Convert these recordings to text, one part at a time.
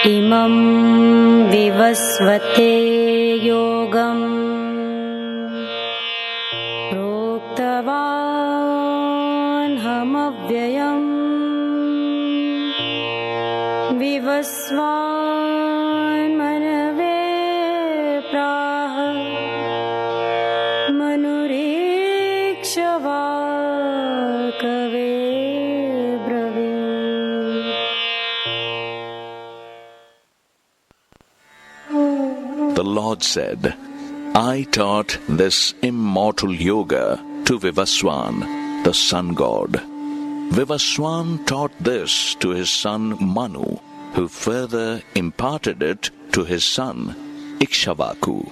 imam vivasvate yogam proktavan hamavyayam vivasvan manave praha manurikshava kave brave. The Lord said, I taught this immortal yoga to Vivaswan, the sun god. Vivaswan taught this to his son Manu, who further imparted it to his son Ikshvaku.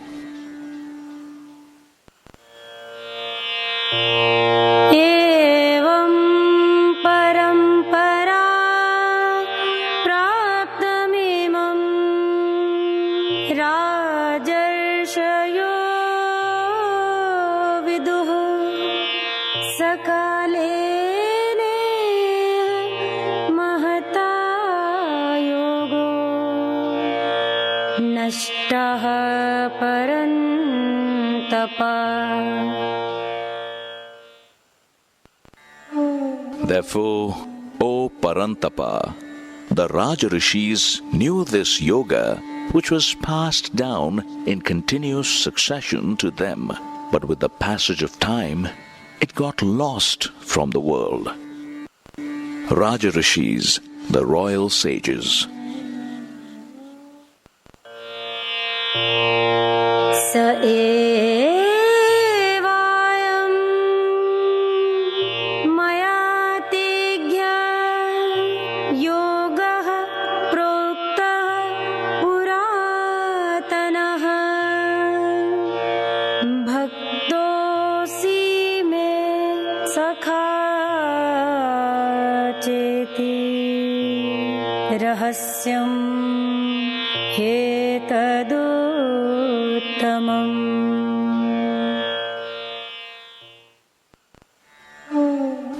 Therefore, O Parantapa, the Rāja rishis knew this yoga which was passed down in continuous succession to them, but with the passage of time, it got lost from the world. Rāja rishis, the royal sages.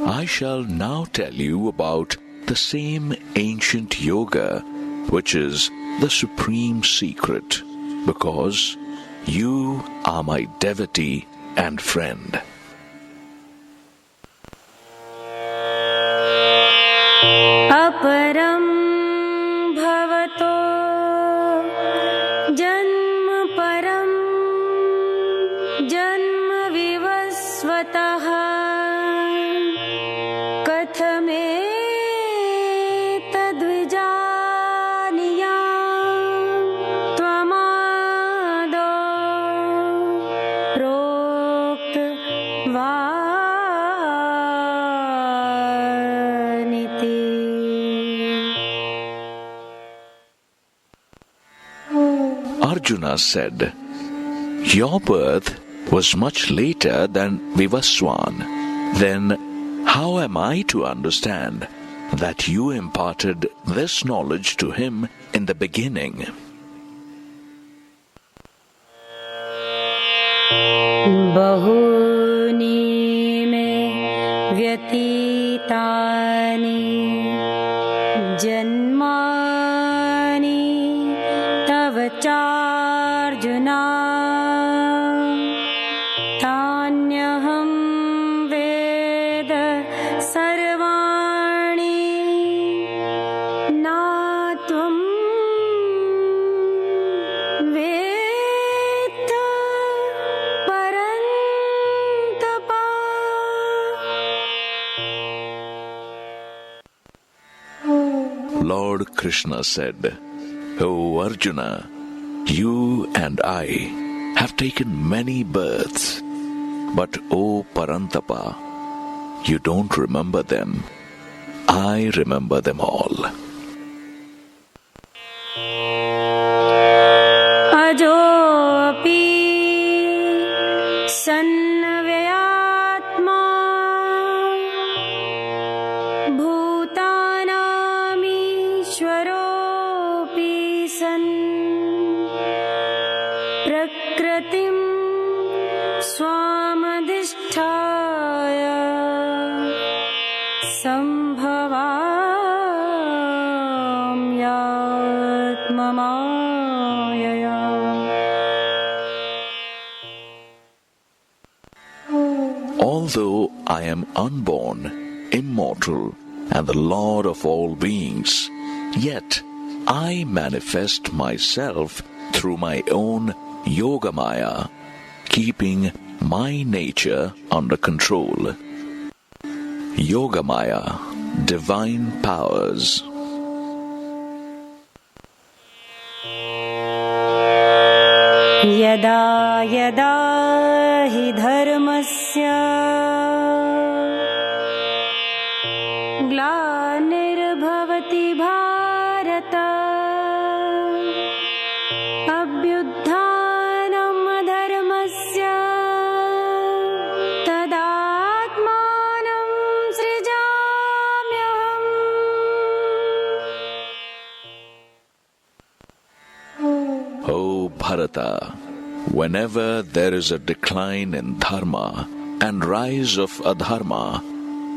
I shall now tell you about the same ancient yoga, which is the supreme secret, because you are my devotee and friend. Aparam bhavato janma param janma vivasvataha kathame tadvijaniyam tvamado proktvaniti. Arjuna said, your birth was much later than Vivaswan. Then how am I to understand that you imparted this knowledge to him in the beginning? Bahuni me vyatitani janmani tava charjuna tanyaham veda sarvani natvam veta parantapa. Lord Krishna said, O Arjuna, you and I have taken many births, but O Parantapa, you don't remember them. I remember them all. Ajopi sannavayatma bhutanami ishwaropi san prakratim swamadhisthaya sambhavamyat. although I am unborn, immortal, and the Lord of all beings, yet I manifest myself through my own Yogamaya, keeping my nature under control. Yogamaya, divine powers. Yada yada hi dharmasya glanirбhavati bharata abhyudhanam dharmasya tadatmanam srijamyaham. O Bharata, whenever there is a decline in dharma and rise of adharma,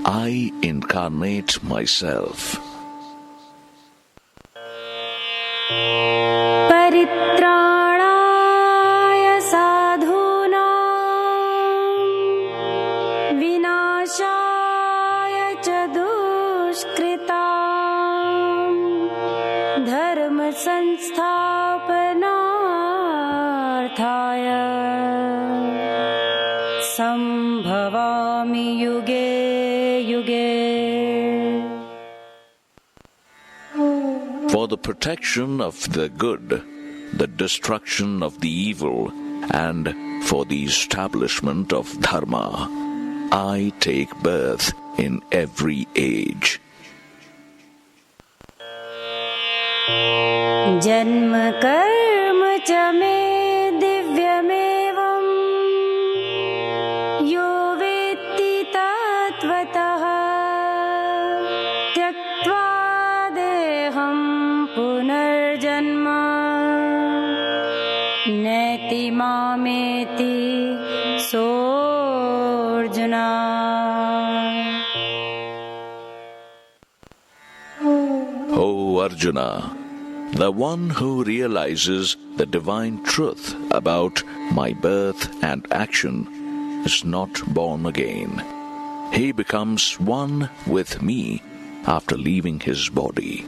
I incarnate myself. Paritrāṇāya sadhūnām vināṣāya ca duṣkritāṃ dharma sansthapanārthāya sambhavāmi yuge yuge. For the protection of the good, the destruction of the evil, and for the establishment of dharma, I take birth in every age. Janma karma ca me divyamevam yo vetti tatvatah tyaktva deham punarjanma neti mameti sorjuna. O Arjuna, the one who realizes the divine truth about my birth and action is not born again. He becomes one with me after leaving his body.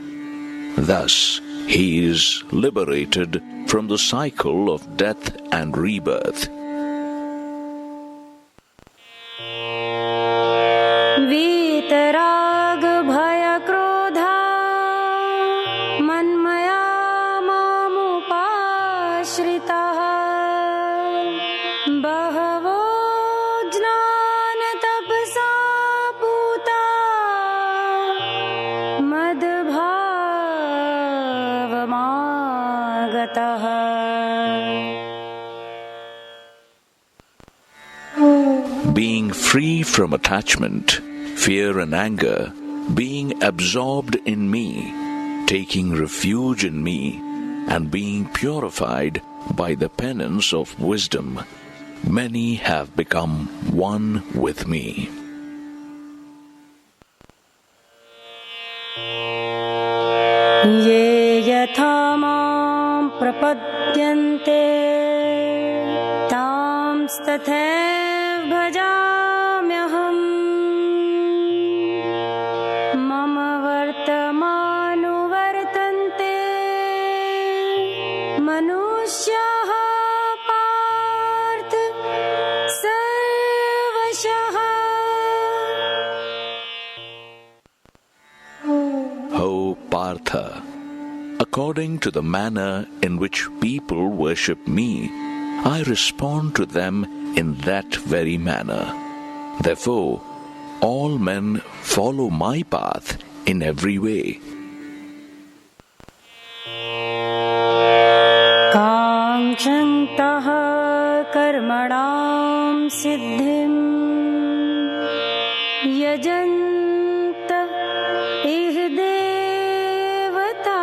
Thus, he is liberated from the cycle of death and rebirth. वीतराग भय क्रोधा मन्मया मामुपाश्रिताः बहवो ज्ञान तपसा पूता मद्भावमागतः. Being free from attachment, fear and anger, being absorbed in me, taking refuge in me, and being purified by the penance of wisdom, many have become one with me. Ye yatha mam prapadyante tams tathaiv bhajamyaham mama vartamanu vartante manushyaha partha sarvashah. O Partha, according to the manner in which people worship me, I respond to them in that very manner. Therefore, all men follow my path in every way. काङ्क्षन्तः कर्मणां सिद्धिं यजन्त इह देवताः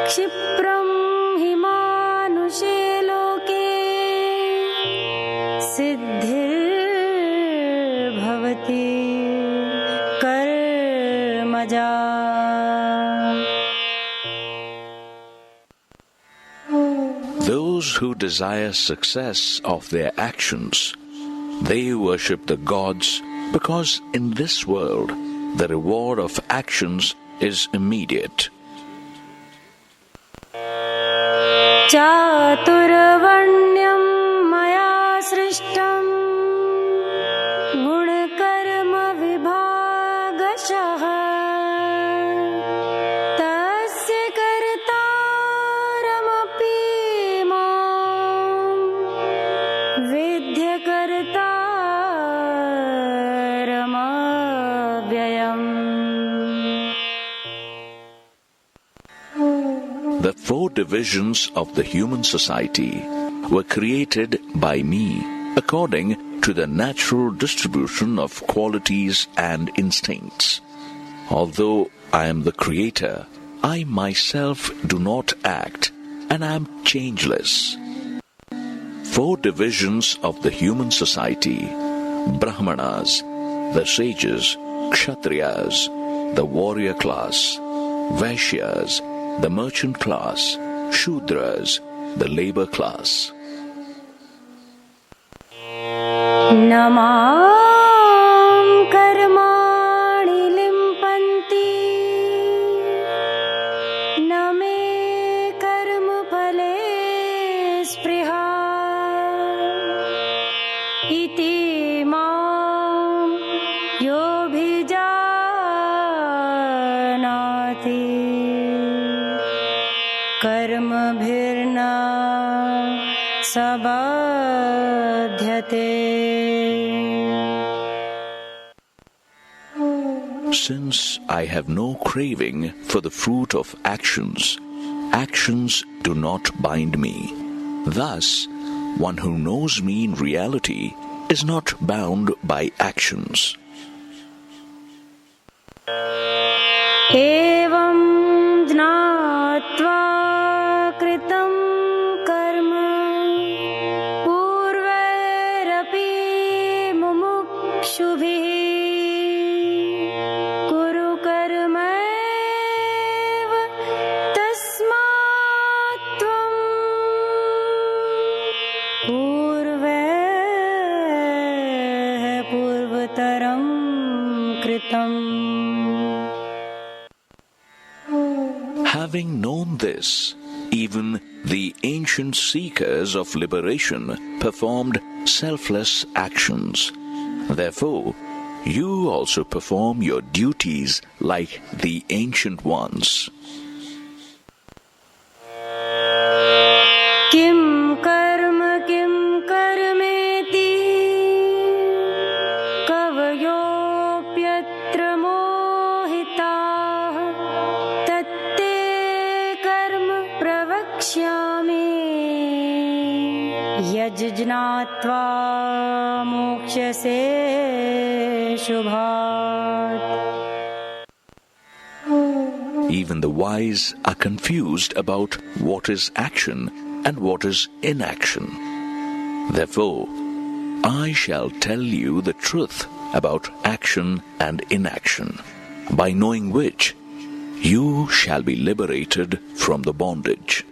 क्षिप्रं हि मानुषे लोके सिद्धिर्भवति कर्मजा. Those who desire success of their actions They worship the gods because in this world the reward of actions is immediate. चातुर्वर्ण्यं मया सृष्टं गुणकर्म विभागशः तस्य कर्तारमपि मां विद्य कर्तारमव्ययम्. The four divisions of the human society were created by me according to the natural distribution of qualities and instincts. Although I am the creator, I myself do not act and I am changeless. Four divisions of the human society: Brahmanas, the sages; Kshatriyas, the warrior class; Vaishyas, the merchant class; Shudras, the labor class. Namam karmani limpanti name karma phale spriha iti mam yobhijanati karma bhirna sabadhyate. Since I have no craving for the fruit of actions, actions do not bind me. Thus, one who knows me in reality is not bound by actions. Evam jnatva kritam karma purvairapi mumukshubhi kuru karmaiva tasmat tvam purvaiः purvataram kritam. Having known this, even the ancient seekers of liberation performed selfless actions. Therefore, you also perform your duties like the ancient ones. Kim karmeti kavayopyatra mohitaः tatte karma pravakshyami yajjnatva mokshase shubhat. Even the wise are confused about what is action and what is inaction. Therefore, I shall tell you the truth about action and inaction, by knowing which you shall be liberated from the bondage.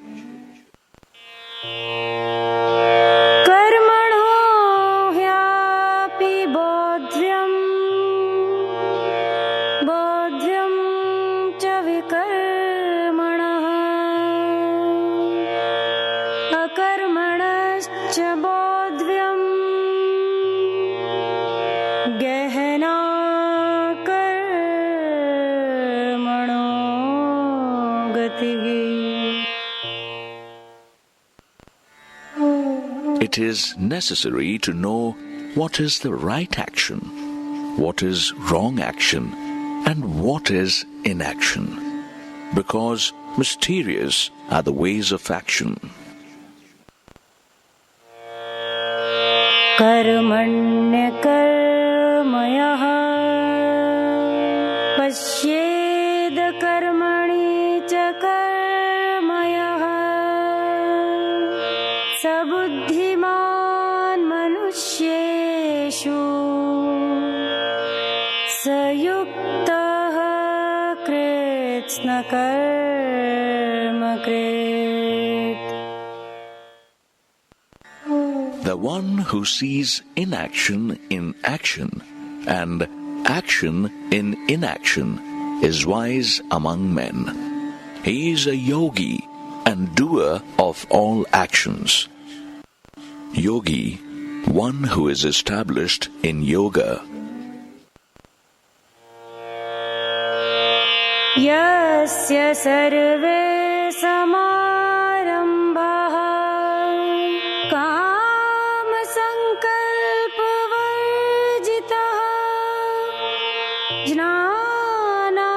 Karmano hyapi bodhyam cha vikarmanah akarmanascha bodhyam gehna karmano gatihi. It is necessary to know what is the right action, what is wrong action, and what is inaction, because mysterious are the ways of action. Karmanya karmayah pasyed karmani cha karmayah sabuddhiman manusyeshu sayuktah kritsna karma krit. The one who sees inaction in action and action in inaction is wise among men. He is a yogi and doer of all actions. Yogi, one who is established in yoga. Yasya sarve samarambah kama sankalpa varjitah Jñāna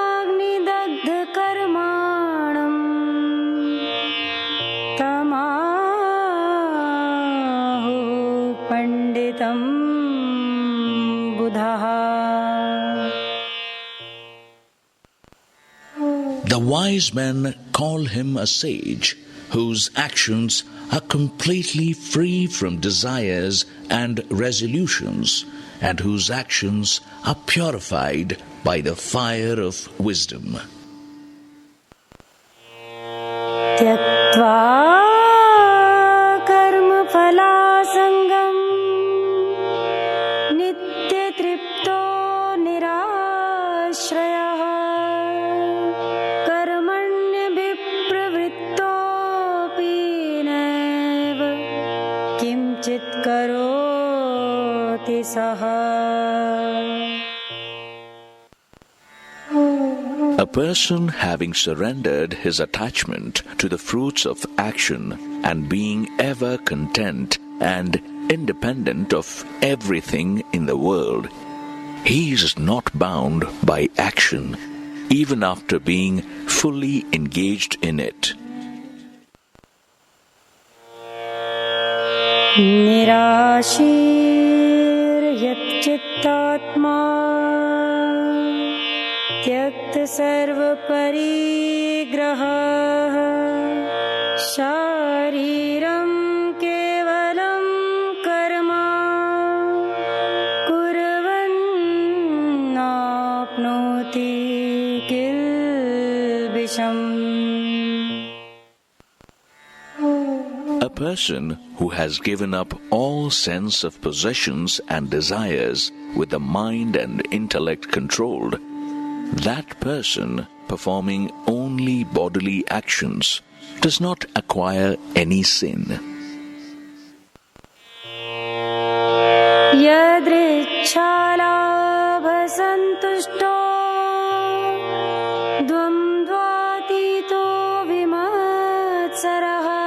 dagdha karmanam tamaho panditam buddhaha. The wise men call him a sage whose actions are completely free from desires and resolutions, and whose actions are purified by the fire of wisdom. Tyaktva karma phala sangam nitya tripto nirashrayah karmanya vipravrittopi naiva kimchit karoti saha. A person having surrendered his attachment to the fruits of action and being ever content and independent of everything in the world, he is not bound by action, even after being fully engaged in it. Nirashir yat chittatma tyakt sarva parigraha shariram kevalam karma kurvan apnoti kilbisham. A person who has given up all sense of possessions and desires with the mind and intellect controlled, that person performing only bodily actions does not acquire any sin. Yadrichhalabha santushto dvamdvatito vimatsaraha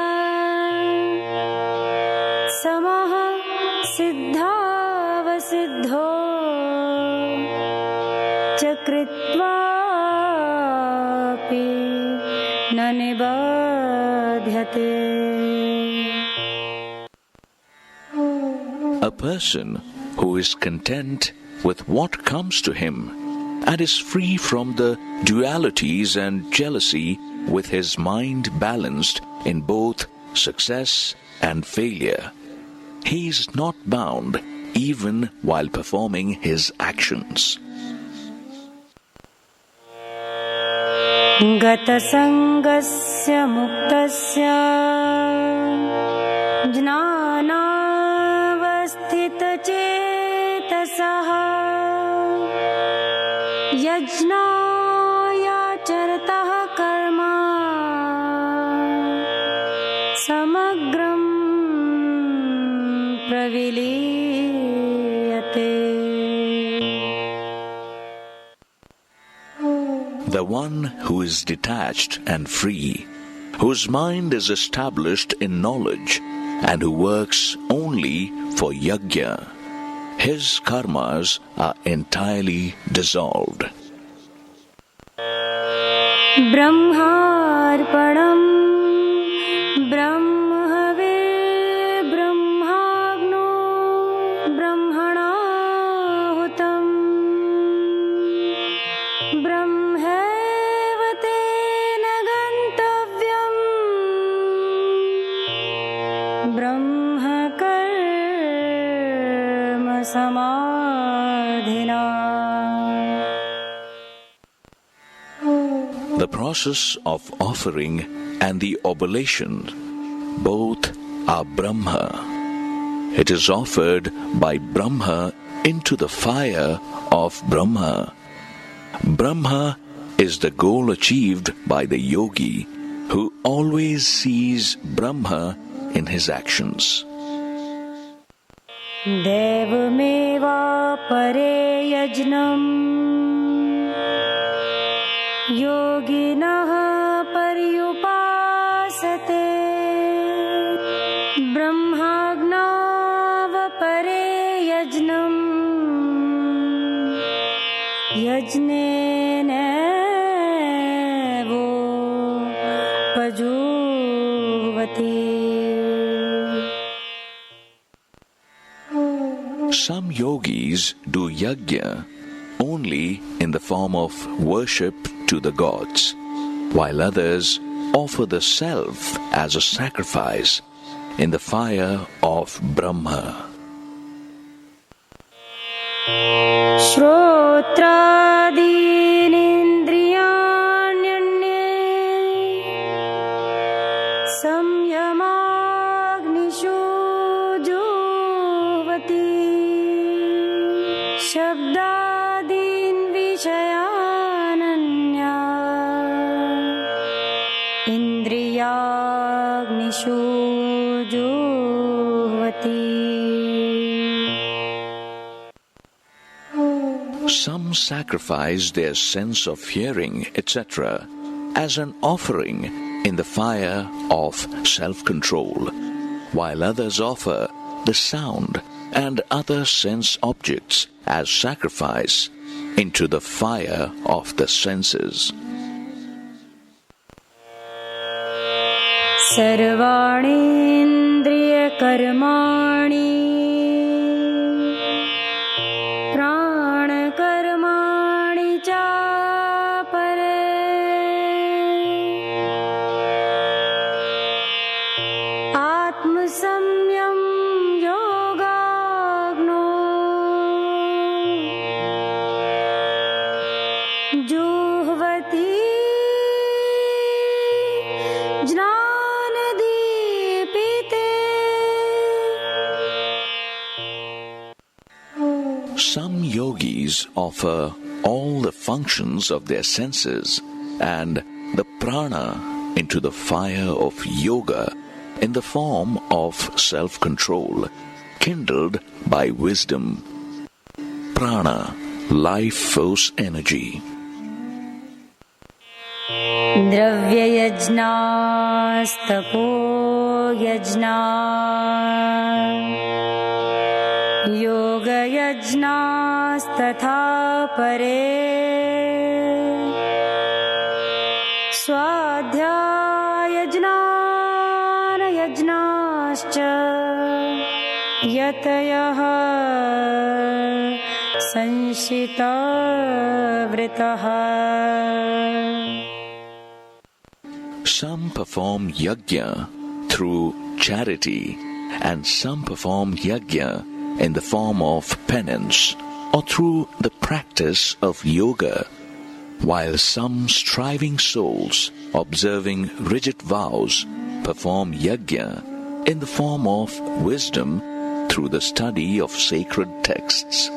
samaha siddhava siddho chakritvapi na nibadhyate. A person who is content with what comes to him and is free from the dualities and jealousy, with his mind balanced in both success and failure, he is not bound even while performing his actions. Gata sangasya muktasya Jñāna vasthita chetasaha yajnaya charataha karma samagram praviliyate. The one who is detached and free, whose mind is established in knowledge, and who works only for yajna, his karmas are entirely dissolved. Brahmarpanam brahmave brahmagno brahmanahutam brahmevate nagantavyam brahmakarma samadhina. The process of offering and the oblation, both are Brahma. It is offered by Brahma into the fire of Brahma. Brahma is the goal achieved by the yogi, who always sees Brahma in his actions. Devameva pare yajnam yoginah paryupasate brahmagnav pare yajnam yajnene vo pajuvati. Some yogis do yajna only in the form of worship to the gods, while others offer the self as a sacrifice in the fire of Brahma. Shrotradirindriyanyanye samyamagnishu juvati shabdadin vishayananya indriyagnishu juvati. Some sacrifice their sense of hearing, etc., as an offering in the fire of self-control, while others offer the sound and other sense objects as sacrifice into the fire of the senses. Sarvani indriya karmani prana karmani cha pare atma samyam yogagno juhvati Some yogis offer all the functions of their senses and the prana into the fire of yoga in the form of self-control, kindled by wisdom. Prana, life force energy. Dravya yajna stapo yajna yoga yajna statha pare swadhyaya jnana yajnascha yatayah sanshita vritaha. Some perform yajna through charity, and some perform yajna in the form of penance or through the practice of yoga, while some striving souls observing rigid vows perform yajna in the form of wisdom through the study of sacred texts.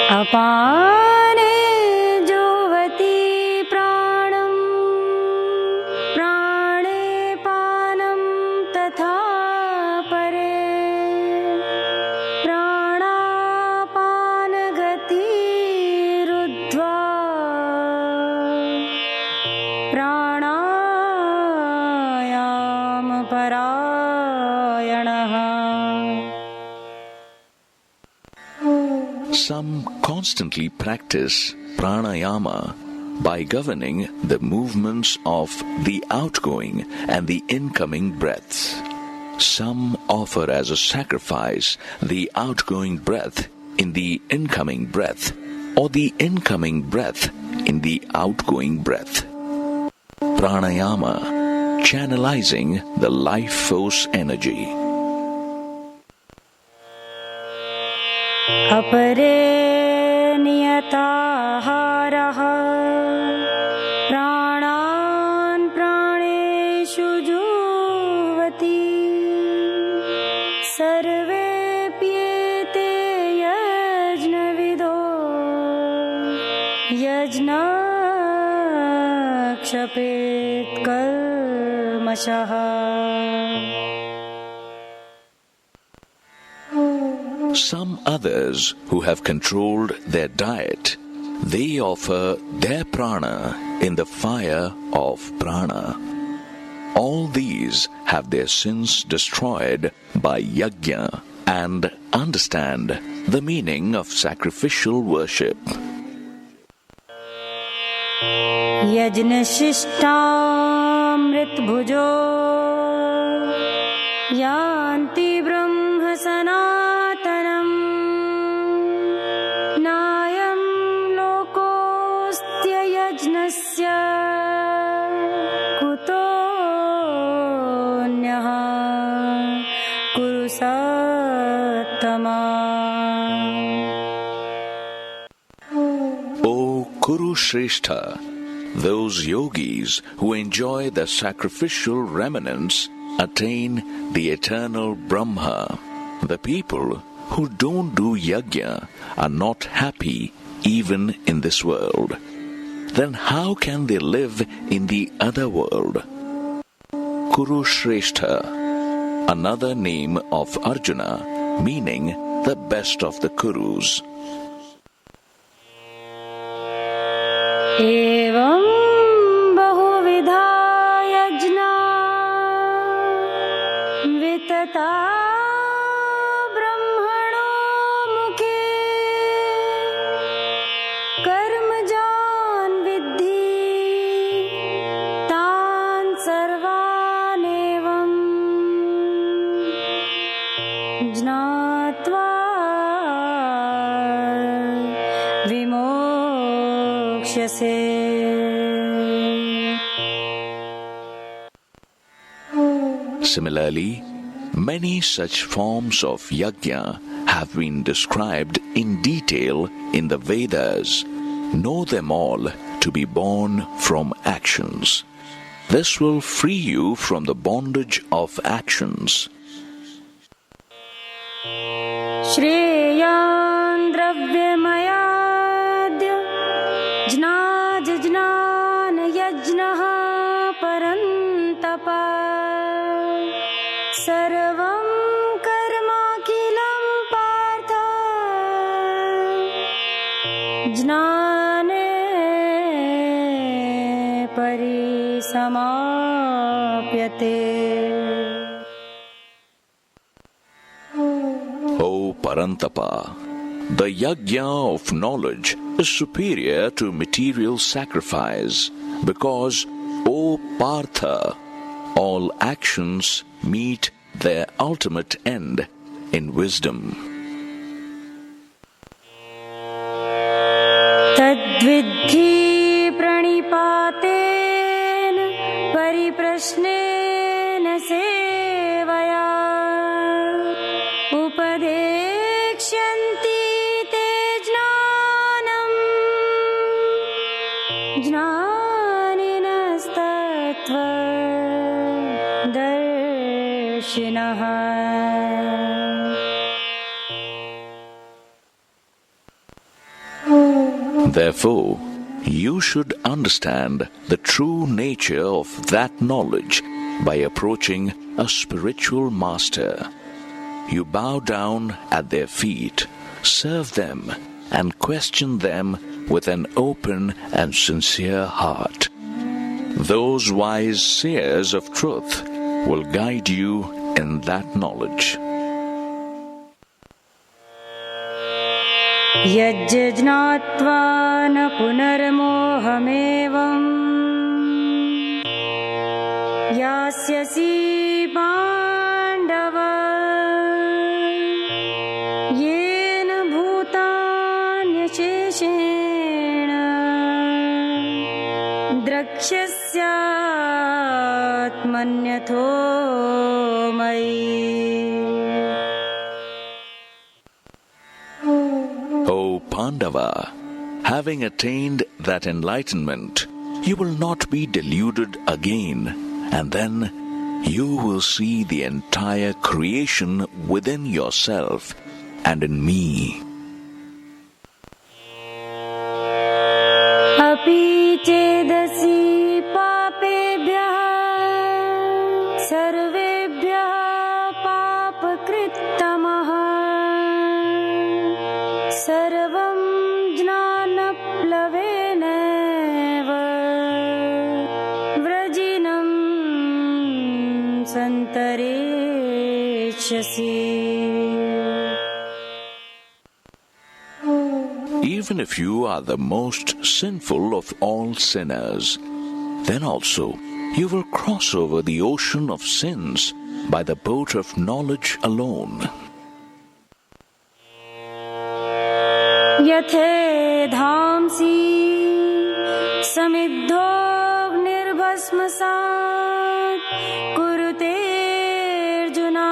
Apane jovati pranam prane panam tatha pare pranapana gati ruddhva pranayam parayanaha. Some constantly practice pranayama by governing the movements of the outgoing and the incoming breaths. Some offer as a sacrifice the outgoing breath in the incoming breath, or the incoming breath in the outgoing breath. Pranayama, channelizing the life force energy. Apare niyataharaha pranan praneshu juvati यज्ञा क्षपेत कल्मषः. Some others who have controlled their diet, they offer their prana in the fire of prana. All these have their sins destroyed by yajna and understand the meaning of sacrificial worship. यज्ञशिष्टामृत भुजो यान्ति ब्रह्म सनातनम् नायं लोकोऽस्त्य यज्ञस्य कुतोऽन्यः कुरु सत्तमा. O Kuru Shrestha, those yogis who enjoy the sacrificial remnants attain the eternal Brahma. The people who don't do yajna are not happy even in this world. Then how can they live in the other world? Kuru Shrestha, another name of Arjuna, meaning the best of the Kurus. एवं बहुविधा यज्ञा वितता ब्रह्मणो मुखे कर्मजान् विद्धि तान् सर्वानेवं ज्ञात्वा Similarly, many such forms of yajna have been described in detail in the Vedas. Know them all to be born from actions. This will free you from the bondage of actions. श्रेयान् द्रव्यमयाद्य ज्ञान यज्ञः परन्तप सर्वं कर्माखिलं पार्थ ज्ञाने परिसमाप्यते. O Parantapa, the yajna of knowledge is superior to material sacrifice because, O Partha, all actions meet their ultimate end in wisdom. तद्विद्धि प्रणिपातेन परिप्रश्नेन सेवया उपदेक्ष्यन्ति ते ज्ञानम् ज्ञानिनस्तत्त्वदर्शिनः. Therefore, you should understand the true nature of that knowledge by approaching a spiritual master. You bow down at their feet, serve them, and question them with an open and sincere heart. Those wise seers of truth will guide you in that knowledge. यज्ञात्वा न पुनर्मोहमेवम् यास्यसि पाण्डव येन भूतान्यशेषेण द्रक्ष्यस्यात्मन्यथो मयि. O Pandava, having attained that enlightenment, you will not be deluded again, and then you will see the entire creation within yourself and in me. even if you are the most sinful of all sinners, then also you will cross over the ocean of sins by the boat of knowledge alone. Yathe-dhamsi samidho-nirbhasmasat kurute Arjuna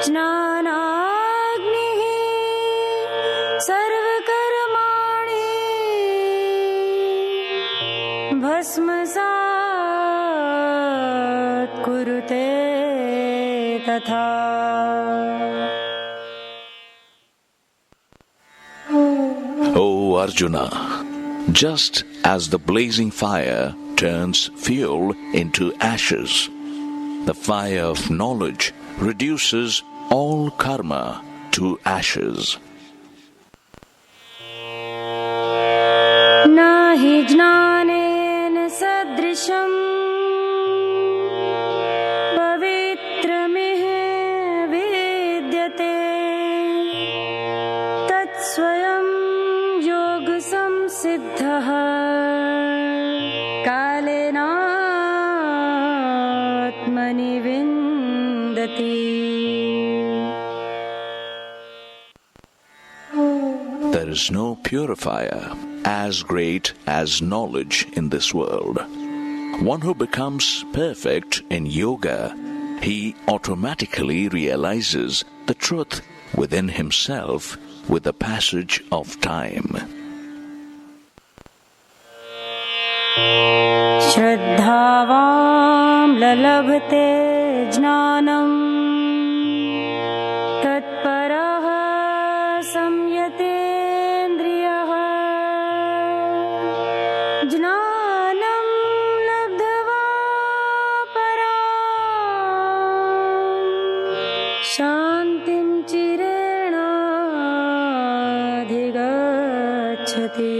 Jnana-agnihi sarva-karmani bhasmasat kurute tatha. O Arjuna, just as the blazing fire turns fuel into ashes, the fire of knowledge reduces all karma to ashes. Nahi jnanena sadrisham pavitramih vidyate tat swayam yoga samsiddhah kalena atmani vindati. There is no purifier as great as knowledge in this world. One who becomes perfect in yoga, he automatically realizes the truth within himself with the passage of time. Shraddhavam lalabhate jnanam tatparaha samyatendriyah jnanam labdhava param shantim chirena adhigacchati.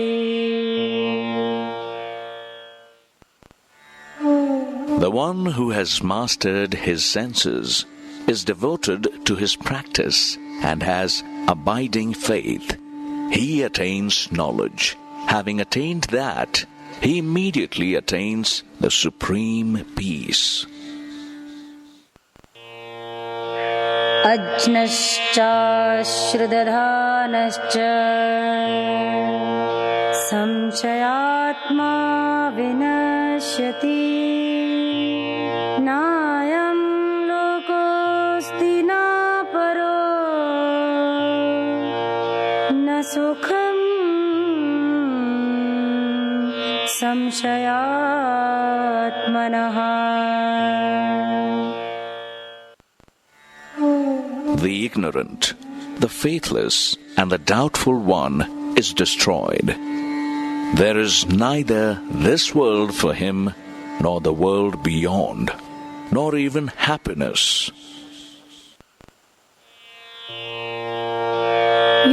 The one who has mastered his senses is devoted to his practice and has abiding faith. He attains knowledge. Having attained that, he immediately attains the supreme peace. Ajnascha shrudadhanascha samshayatma vinashyati nayam lokosti na paro na sukham samshayatmanaha. The ignorant, the faithless, and the doubtful one is destroyed. There is neither this world for him, nor the world beyond, nor even happiness.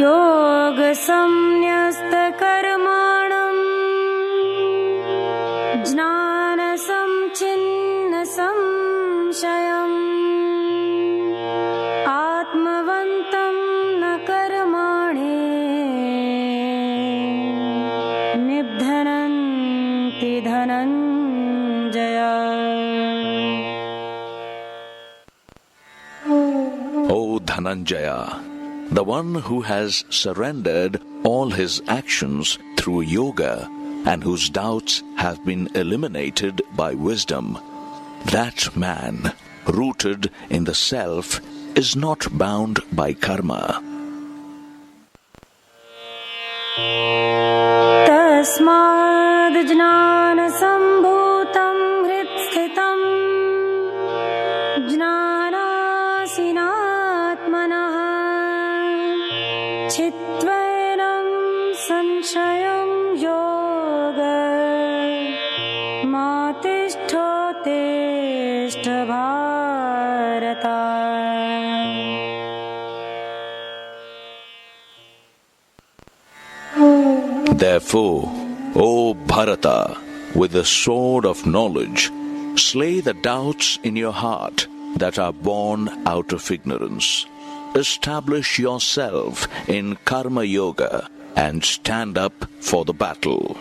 Yoga samnyasta karmanam jnana samchinna samshayam atmavantam na karmane nibdhananti dhananjaya. O Dhananjaya, the one who has surrendered all his actions through yoga and whose doubts have been eliminated by wisdom, that man, rooted in the self, is not bound by karma. Tasmad jnana sambhutam hritsthitam jnanasinatmanah chitvainam sanshayam yoga matishthotishta bharata. Therefore, O Bharata, with the sword of knowledge, slay the doubts in your heart that are born out of ignorance. establish yourself in Karma Yoga and stand up for the battle.